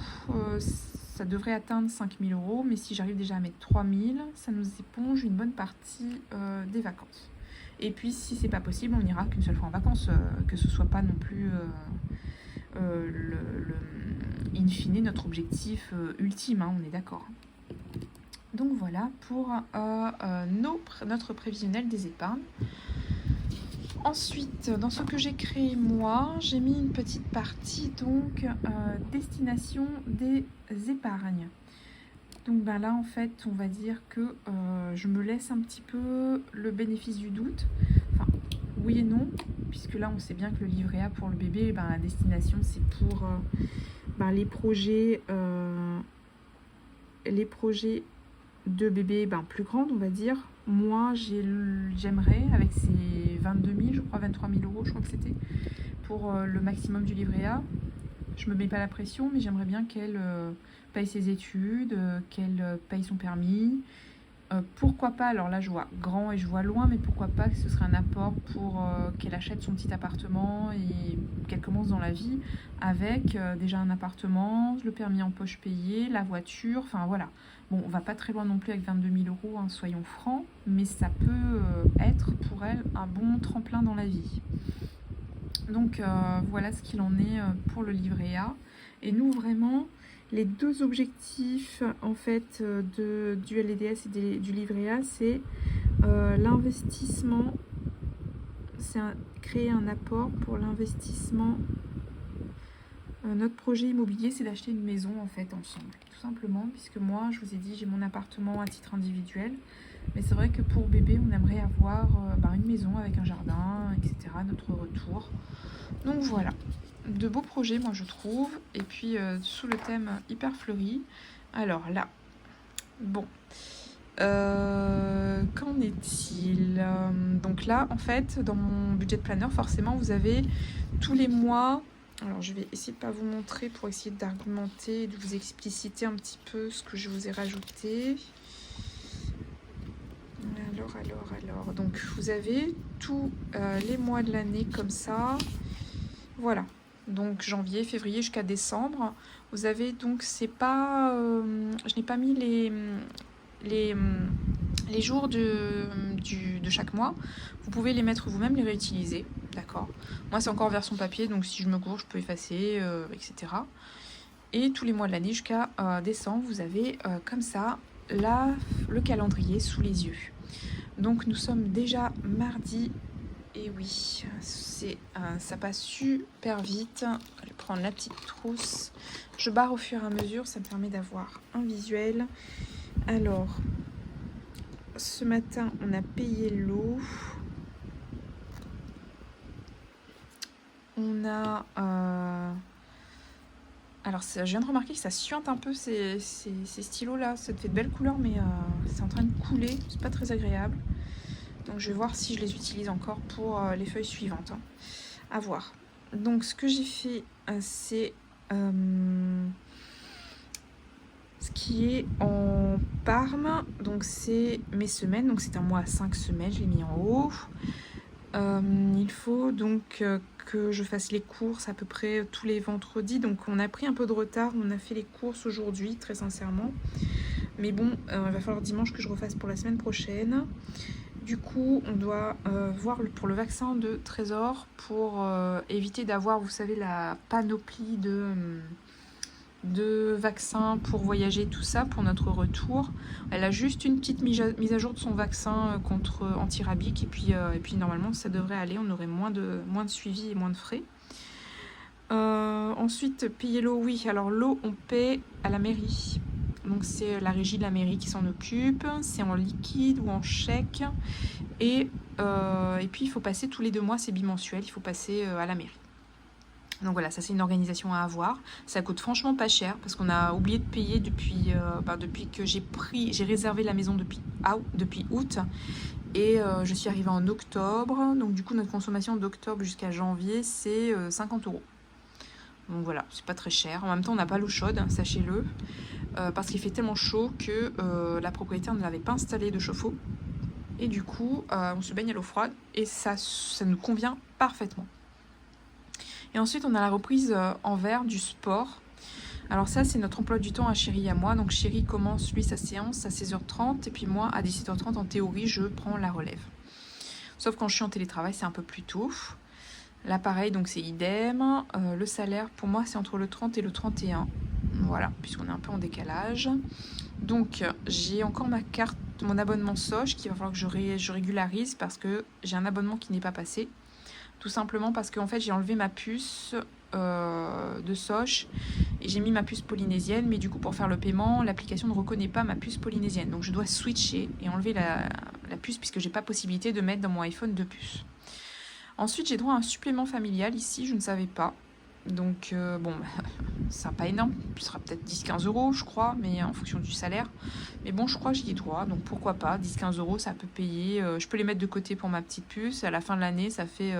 [SPEAKER 2] ça devrait atteindre 5 000 euros, mais si j'arrive déjà à mettre 3 000, ça nous éponge une bonne partie des vacances. Et puis, si c'est pas possible, on n'ira qu'une seule fois en vacances, que ce soit pas non plus in fine notre objectif ultime, hein, on est d'accord. Donc voilà pour notre prévisionnel des épargnes. Ensuite, dans ce que j'ai créé moi, j'ai mis une petite partie donc destination des épargnes. Donc là en fait on va dire que je me laisse un petit peu le bénéfice du doute. Enfin oui et non, puisque là on sait bien que le livret A pour le bébé, la destination c'est pour les projets de bébé plus grande, on va dire. Moi, j'aimerais, avec ces 22 000, je crois, 23 000 euros, je crois que c'était, pour le maximum du livret A. Je me mets pas la pression, mais j'aimerais bien qu'elle paye ses études, qu'elle paye son permis. Pourquoi pas, alors là je vois grand et je vois loin, mais pourquoi pas que ce serait un apport pour qu'elle achète son petit appartement et qu'elle commence dans la vie avec déjà un appartement, le permis en poche payé, la voiture, enfin voilà. Bon, on va pas très loin non plus avec 22 000 euros, hein, soyons francs, mais ça peut être pour elle un bon tremplin dans la vie. Donc voilà ce qu'il en est pour le livret A. Et nous vraiment, les deux objectifs en fait du LDDS et du livret A, c'est l'investissement, c'est créer un apport pour l'investissement. Notre projet immobilier, c'est d'acheter une maison en fait ensemble, tout simplement, puisque moi, je vous ai dit, j'ai mon appartement à titre individuel, mais c'est vrai que pour bébé, on aimerait avoir une maison avec un jardin, etc., notre retour. Donc voilà, de beaux projets, moi je trouve, et puis sous le thème hyper fleuri. Alors là, bon, qu'en est-il ? Donc là, en fait, dans mon budget planner, forcément, vous avez tous les mois. Alors, je vais essayer de ne pas vous montrer pour essayer d'argumenter, de vous expliciter un petit peu ce que je vous ai rajouté. Alors. Donc, vous avez tous les mois de l'année comme ça. Voilà. Donc, janvier, février jusqu'à décembre. Vous avez donc, c'est pas... je n'ai pas mis les jours de chaque mois. Vous pouvez les mettre vous-même, les réutiliser. D'accord. Moi, c'est encore en version papier, donc si je me cours, je peux effacer, etc. Et tous les mois de l'année jusqu'à décembre, vous avez comme ça le calendrier sous les yeux. Donc, nous sommes déjà mardi. Et oui, ça passe super vite. Je vais prendre la petite trousse. Je barre au fur et à mesure, ça me permet d'avoir un visuel. Alors, ce matin, on a payé l'eau. On a... Alors, je viens de remarquer que ça suinte un peu ces stylos-là. Ça te fait de belles couleurs, mais c'est en train de couler. C'est pas très agréable. Donc, je vais voir si je les utilise encore pour les feuilles suivantes. Hein. À voir. Donc, ce que j'ai fait, c'est ce qui est en Parme. Donc, c'est mes semaines. Donc, c'est un mois à 5 semaines. Je l'ai mis en haut. Il faut donc que je fasse les courses à peu près tous les vendredis. Donc on a pris un peu de retard, on a fait les courses aujourd'hui, très sincèrement. Mais bon, il va falloir dimanche que je refasse pour la semaine prochaine. Du coup, on doit voir pour le vaccin de Trésor pour éviter d'avoir, vous savez, la panoplie de vaccins pour voyager, tout ça, pour notre retour. Elle a juste une petite mise à jour de son vaccin contre antirabique et puis normalement ça devrait aller, on aurait moins de suivi et moins de frais. Ensuite, payer l'eau, oui, alors l'eau on paie à la mairie. Donc c'est la régie de la mairie qui s'en occupe, c'est en liquide ou en chèque. Et puis il faut passer tous les 2 mois, c'est bimensuel, il faut passer à la mairie. Donc voilà, ça c'est une organisation à avoir. Ça coûte franchement pas cher parce qu'on a oublié de payer depuis que j'ai réservé la maison depuis août. Et je suis arrivée en octobre. Donc du coup, notre consommation d'octobre jusqu'à janvier, c'est 50 €. Donc voilà, c'est pas très cher. En même temps, on n'a pas l'eau chaude, sachez-le. Parce qu'il fait tellement chaud que la propriétaire ne l'avait pas installé de chauffe-eau. Et du coup, on se baigne à l'eau froide. Et ça nous convient parfaitement. Et ensuite, on a la reprise en vert du sport. Alors ça, c'est notre emploi du temps à Chéri et à moi. Donc Chéri commence, lui, sa séance à 16h30. Et puis moi, à 17h30, en théorie, je prends la relève. Sauf quand je suis en télétravail, c'est un peu plus tôt. Là, pareil, donc c'est idem. Le salaire, pour moi, c'est entre le 30 et le 31. Voilà, puisqu'on est un peu en décalage. Donc, j'ai encore ma carte, mon abonnement Soch, qu'il va falloir que je régularise parce que j'ai un abonnement qui n'est pas passé. Tout simplement parce qu'en fait j'ai enlevé ma puce de Soch et j'ai mis ma puce polynésienne, mais du coup pour faire le paiement l'application ne reconnaît pas ma puce polynésienne, donc je dois switcher et enlever la puce puisque j'ai pas possibilité de mettre dans mon iPhone 2 puces. Ensuite j'ai droit à un supplément familial ici, je ne savais pas, donc bon ça sera pas énorme, ce sera peut-être 10-15 € je crois, mais en fonction du salaire, mais bon je crois que j'y ai droit, donc pourquoi pas, 10-15 € ça peut payer, je peux les mettre de côté pour ma petite puce, à la fin de l'année ça fait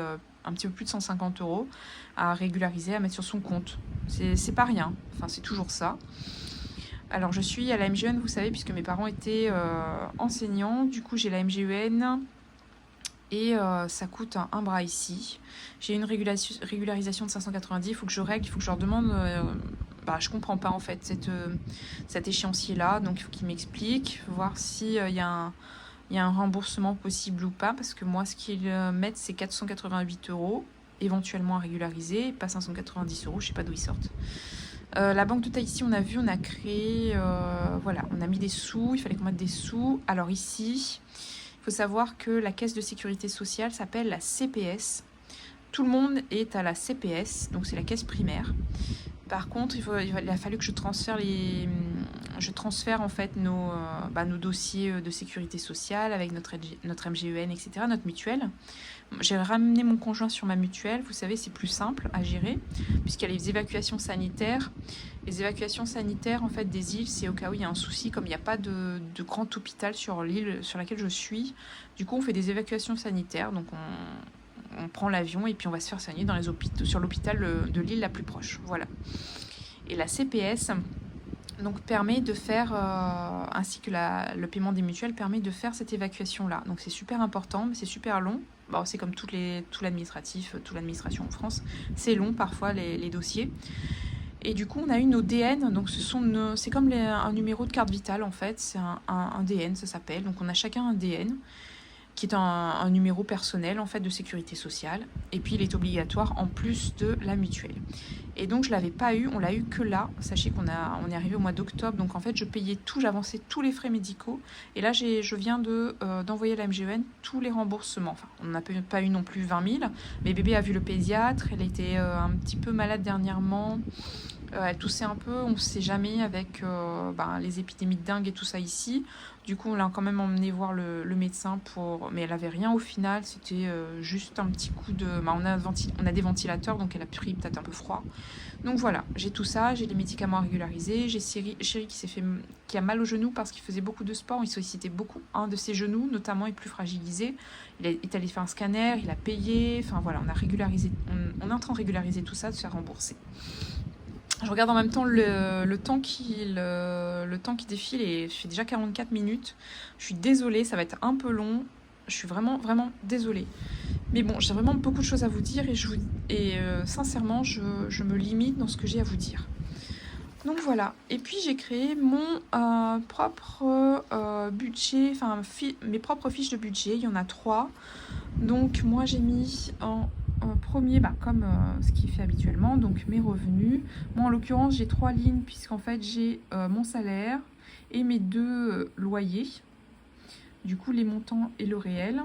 [SPEAKER 2] un petit peu plus de 150 € à régulariser, à mettre sur son compte. C'est pas rien, enfin c'est toujours ça. Alors je suis à la MGEN, vous savez, puisque mes parents étaient enseignants, du coup j'ai la MGEN et ça coûte un bras ici. J'ai une régularisation de 590, il faut que je règle, il faut que je leur demande... je comprends pas en fait cet échéancier-là, donc il faut qu'ils m'expliquent, voir s'il y a un remboursement possible ou pas, parce que moi, ce qu'ils mettent, c'est 488 €, éventuellement à régulariser, pas 590 €, je sais pas d'où ils sortent. La banque de Tahiti, on a vu, on a créé, voilà, on a mis des sous, il fallait qu'on mette des sous. Alors ici, il faut savoir que la caisse de sécurité sociale s'appelle la CPS. Tout le monde est à la CPS, donc c'est la caisse primaire. Par contre, il a fallu que je transfère en fait nos dossiers de sécurité sociale avec notre MGEN, etc., notre mutuelle. J'ai ramené mon conjoint sur ma mutuelle. Vous savez, c'est plus simple à gérer puisqu'il y a les évacuations sanitaires. Les évacuations sanitaires en fait des îles, c'est au cas où il y a un souci, comme il n'y a pas de grand hôpital sur l'île sur laquelle je suis. Du coup, on fait des évacuations sanitaires. Donc on prend l'avion et puis on va se faire soigner sur l'hôpital de l'île la plus proche. Voilà. Et la CPS donc, permet de faire, ainsi que le paiement des mutuelles, permet de faire cette évacuation-là. Donc c'est super important, mais c'est super long. Bon, c'est comme tout l'administration en France. C'est long parfois les dossiers. Et du coup, on a eu nos DN. Donc c'est comme un numéro de carte vitale en fait. C'est un DN, ça s'appelle. Donc on a chacun un DN. Qui est un numéro personnel en fait de sécurité sociale, et puis il est obligatoire en plus de la mutuelle. Et donc je l'avais pas eu, on l'a eu que là. Sachez on est arrivé au mois d'octobre, donc en fait je payais tout, j'avançais tous les frais médicaux, et là je viens d'envoyer à la MGEN tous les remboursements. Enfin, on n'a pas eu non plus 20 000, mais bébé a vu le pédiatre, elle était un petit peu malade dernièrement. Elle toussait un peu, on ne sait jamais avec les épidémies de dengue et tout ça ici. Du coup, on l'a quand même emmené voir le médecin mais elle avait rien au final. C'était juste un petit coup de... on a des ventilateurs, donc elle a pris peut-être un peu froid. Donc voilà, j'ai tout ça, j'ai les médicaments à régulariser. J'ai Chéri qui a mal au genou parce qu'il faisait beaucoup de sport. Il sollicitait beaucoup un de ses genoux, notamment, est plus fragilisé. Il est allé faire un scanner, il a payé. Enfin voilà, on a régularisé, on est en train de régulariser tout ça, de se faire rembourser. Je regarde en même temps le temps qui défile et je fais déjà 44 minutes. Je suis désolée, ça va être un peu long. Je suis vraiment, vraiment désolée. Mais bon, j'ai vraiment beaucoup de choses à vous dire et sincèrement, je me limite dans ce que j'ai à vous dire. Donc voilà. Et puis j'ai créé mon propre budget, mes propres fiches de budget. Il y en a 3. Donc moi j'ai mis en premier, comme ce qu'il fait habituellement, donc mes revenus. Moi en l'occurrence j'ai 3 lignes puisqu'en fait j'ai mon salaire et mes 2 loyers. Du coup les montants et le réel.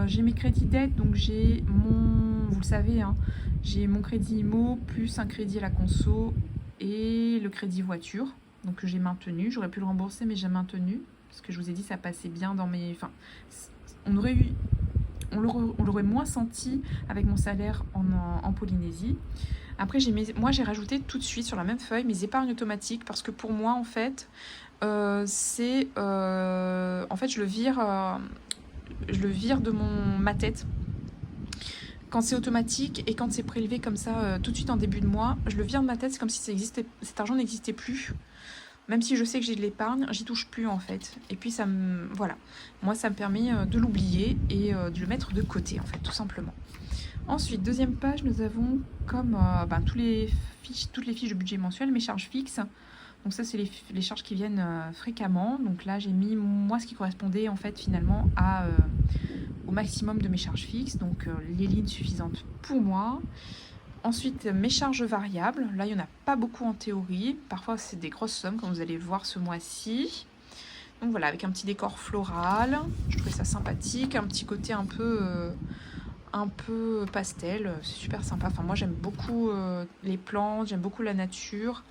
[SPEAKER 2] J'ai mes crédits dettes, donc j'ai vous le savez, hein, j'ai mon crédit IMO plus un crédit à la conso et le crédit voiture. Donc que j'ai maintenu. J'aurais pu le rembourser mais j'ai maintenu. Parce que je vous ai dit ça passait bien dans mes... on l'aurait moins senti avec mon salaire en Polynésie. Après, moi, j'ai rajouté tout de suite sur la même feuille mes épargnes automatiques parce que pour moi, en fait, en fait, je le vire de ma tête. Quand c'est automatique et quand c'est prélevé comme ça tout de suite en début de mois, je le vire de ma tête. C'est comme si cet argent n'existait plus. Même si je sais que j'ai de l'épargne, j'y touche plus en fait. Et puis voilà, moi ça me permet de l'oublier et de le mettre de côté en fait, tout simplement. Ensuite, deuxième page, nous avons comme toutes les fiches de budget mensuel, mes charges fixes. Donc ça, c'est les charges qui viennent fréquemment. Donc là, j'ai mis moi ce qui correspondait en fait finalement au maximum de mes charges fixes. Donc les lignes suffisantes pour moi. Ensuite, mes charges variables. Là, il n'y en a pas beaucoup en théorie. Parfois, c'est des grosses sommes, comme vous allez le voir ce mois-ci. Donc voilà, avec un petit décor floral. Je trouvais ça sympathique. Un petit côté un peu pastel. C'est super sympa. Enfin, moi, j'aime beaucoup les plantes. J'aime beaucoup la nature.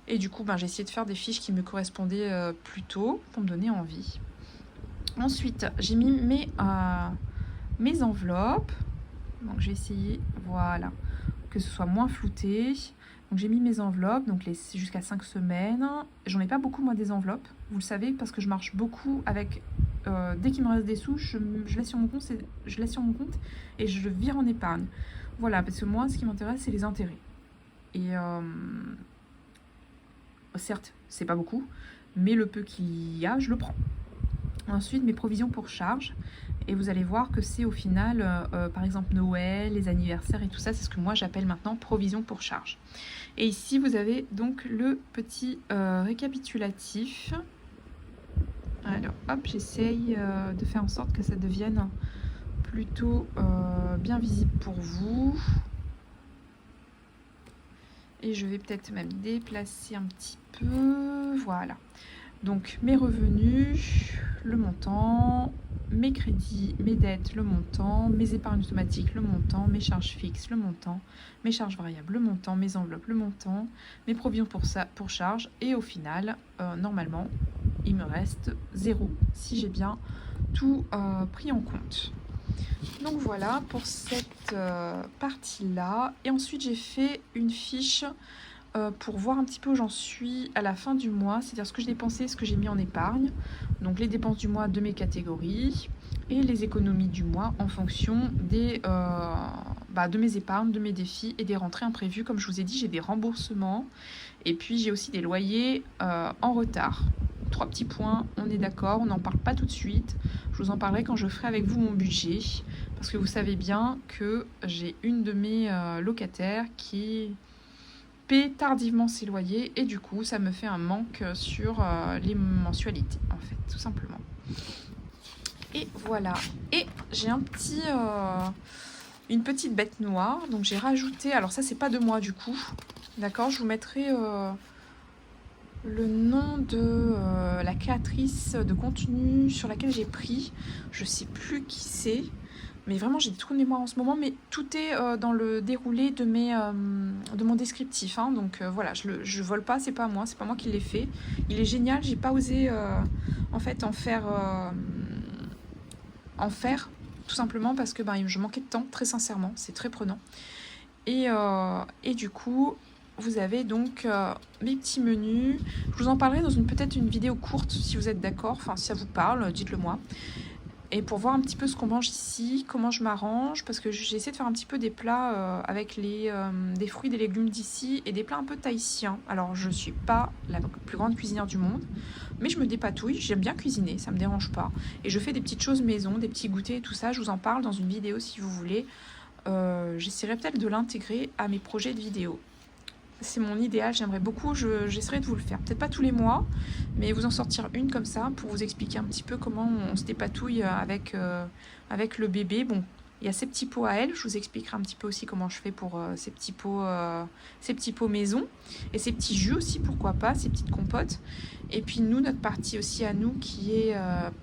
[SPEAKER 2] Et du coup, j'ai essayé de faire des fiches qui me correspondaient plutôt pour me donner envie. Ensuite, j'ai mis mes enveloppes. Donc, j'ai essayé, voilà, que ce soit moins flouté. Donc j'ai mis mes enveloppes, donc jusqu'à 5 semaines. J'en ai pas beaucoup moi des enveloppes, vous le savez, parce que je marche beaucoup avec... dès qu'il me reste des sous, je laisse sur mon compte et je le vire en épargne. Voilà, parce que moi ce qui m'intéresse c'est les intérêts. Et certes, c'est pas beaucoup, mais le peu qu'il y a, je le prends. Ensuite, mes provisions pour charges. Et vous allez voir que c'est au final, par exemple, Noël, les anniversaires et tout ça, c'est ce que moi j'appelle maintenant provision pour charge. Et ici, vous avez donc le petit récapitulatif. Alors, hop, j'essaye de faire en sorte que ça devienne plutôt bien visible pour vous. Et je vais peut-être même déplacer un petit peu. Voilà. Donc, mes revenus, le montant, mes crédits, mes dettes, le montant, mes épargnes automatiques, le montant, mes charges fixes, le montant, mes charges variables, le montant, mes enveloppes, le montant, mes provisions pour charges. Et au final, normalement, il me reste 0 si j'ai bien tout pris en compte. Donc voilà pour cette partie-là. Et ensuite, j'ai fait une fiche pour voir un petit peu où j'en suis à la fin du mois, c'est-à-dire ce que j'ai dépensé, ce que j'ai mis en épargne, donc les dépenses du mois de mes catégories et les économies du mois en fonction de mes épargnes, de mes défis et des rentrées imprévues. Comme je vous ai dit, j'ai des remboursements et puis j'ai aussi des loyers en retard. 3 petits points, on est d'accord, on n'en parle pas tout de suite. Je vous en parlerai quand je ferai avec vous mon budget, parce que vous savez bien que j'ai une de mes locataires qui paie tardivement ses loyers et du coup ça me fait un manque sur les mensualités en fait, tout simplement. Et voilà, et j'ai une petite bête noire, donc j'ai rajouté, alors ça c'est pas de moi du coup, d'accord, je vous mettrai le nom de la créatrice de contenu sur laquelle j'ai pris, je sais plus qui c'est, Mais vraiment, j'ai des trous de mémoire en ce moment, mais tout est dans le déroulé de mon descriptif. Hein. Donc voilà, je vole pas, c'est pas moi qui l'ai fait. Il est génial, j'ai pas osé en fait en faire tout simplement parce que je manquais de temps, très sincèrement, c'est très prenant. Et du coup, vous avez donc mes petits menus. Je vous en parlerai dans peut-être une vidéo courte si vous êtes d'accord, enfin si ça vous parle, dites-le moi. Et pour voir un petit peu ce qu'on mange ici, comment je m'arrange, parce que j'ai essayé de faire un petit peu des plats avec des fruits, des légumes d'ici et des plats un peu tahitiens. Alors je suis pas la plus grande cuisinière du monde, mais je me dépatouille, j'aime bien cuisiner, ça me dérange pas. Et je fais des petites choses maison, des petits goûters et tout ça, je vous en parle dans une vidéo si vous voulez. J'essaierai peut-être de l'intégrer à mes projets de vidéo. C'est mon idéal, j'aimerais beaucoup, j'essaierai de vous le faire. Peut-être pas tous les mois, mais vous en sortir une comme ça pour vous expliquer un petit peu comment on se dépatouille avec le bébé. Bon, il y a ces petits pots à elle, je vous expliquerai un petit peu aussi comment je fais pour ces petits pots maison. Et ces petits jus aussi, pourquoi pas, ces petites compotes. Et puis nous, notre partie aussi à nous qui est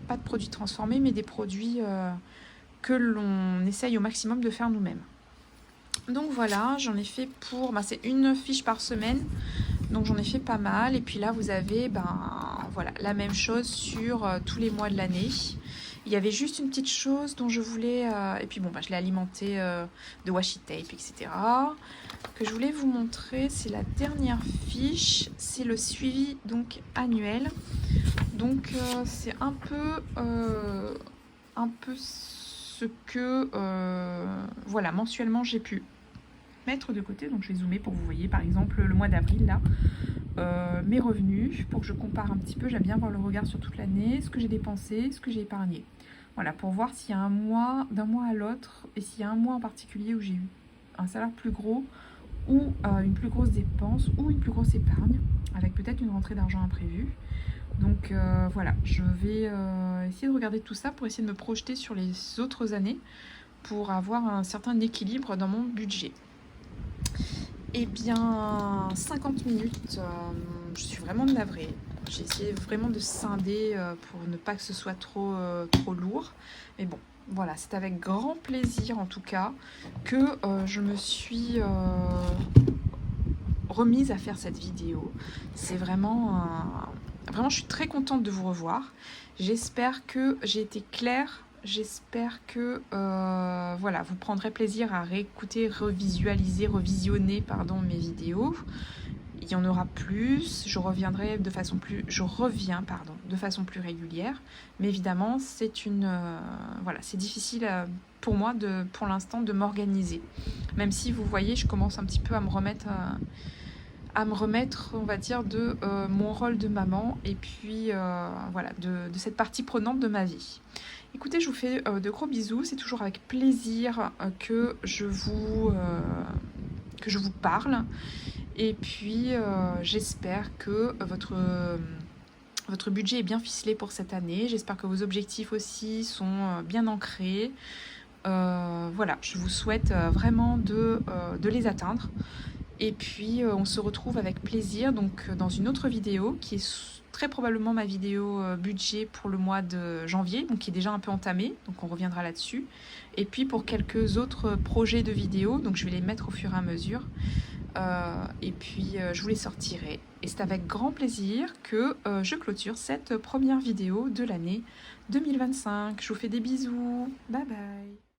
[SPEAKER 2] pas de produits transformés, mais des produits que l'on essaye au maximum de faire nous-mêmes. Donc voilà, j'en ai fait c'est une fiche par semaine, donc j'en ai fait pas mal. Et puis là, vous avez voilà, la même chose sur tous les mois de l'année. Il y avait juste une petite chose dont je voulais, et puis je l'ai alimenté de washi tape, etc. Que je voulais vous montrer, c'est la dernière fiche, c'est le suivi donc annuel. Donc c'est un peu ce que voilà, mensuellement j'ai pu mettre de côté. Donc je vais zoomer pour que vous voyez par exemple le mois d'avril là, mes revenus, pour que je compare un petit peu. J'aime bien voir le regard sur toute l'année, ce que j'ai dépensé, ce que j'ai épargné. Voilà, pour voir s'il y a un mois, d'un mois à l'autre, et s'il y a un mois en particulier où j'ai eu un salaire plus gros, ou une plus grosse dépense, ou une plus grosse épargne, avec peut-être une rentrée d'argent imprévue. Donc voilà, je vais essayer de regarder tout ça pour essayer de me projeter sur les autres années, pour avoir un certain équilibre dans mon budget. Eh bien, 50 minutes, je suis vraiment navrée. J'ai essayé vraiment de scinder pour ne pas que ce soit trop lourd. Mais bon, voilà, c'est avec grand plaisir en tout cas que je me suis remise à faire cette vidéo. C'est vraiment... Vraiment, je suis très contente de vous revoir. J'espère que j'ai été claire. J'espère que voilà, vous prendrez plaisir à réécouter, revisionner mes vidéos. Il y en aura plus. Je reviens de façon plus régulière. Mais évidemment, c'est voilà, c'est difficile pour moi pour l'instant de m'organiser. Même si vous voyez, je commence un petit peu à me remettre, on va dire, de mon rôle de maman et puis voilà, de cette partie prenante de ma vie. Écoutez, je vous fais de gros bisous. C'est toujours avec plaisir que je vous parle. Et puis, j'espère que votre budget est bien ficelé pour cette année. J'espère que vos objectifs aussi sont bien ancrés. Voilà, je vous souhaite vraiment de les atteindre. Et puis, on se retrouve avec plaisir donc dans une autre vidéo qui est très probablement ma vidéo budget pour le mois de janvier, donc qui est déjà un peu entamée, donc on reviendra là-dessus. Et puis pour quelques autres projets de vidéos, donc je vais les mettre au fur et à mesure. Et puis je vous les sortirai. Et c'est avec grand plaisir que je clôture cette première vidéo de l'année 2025. Je vous fais des bisous. Bye bye.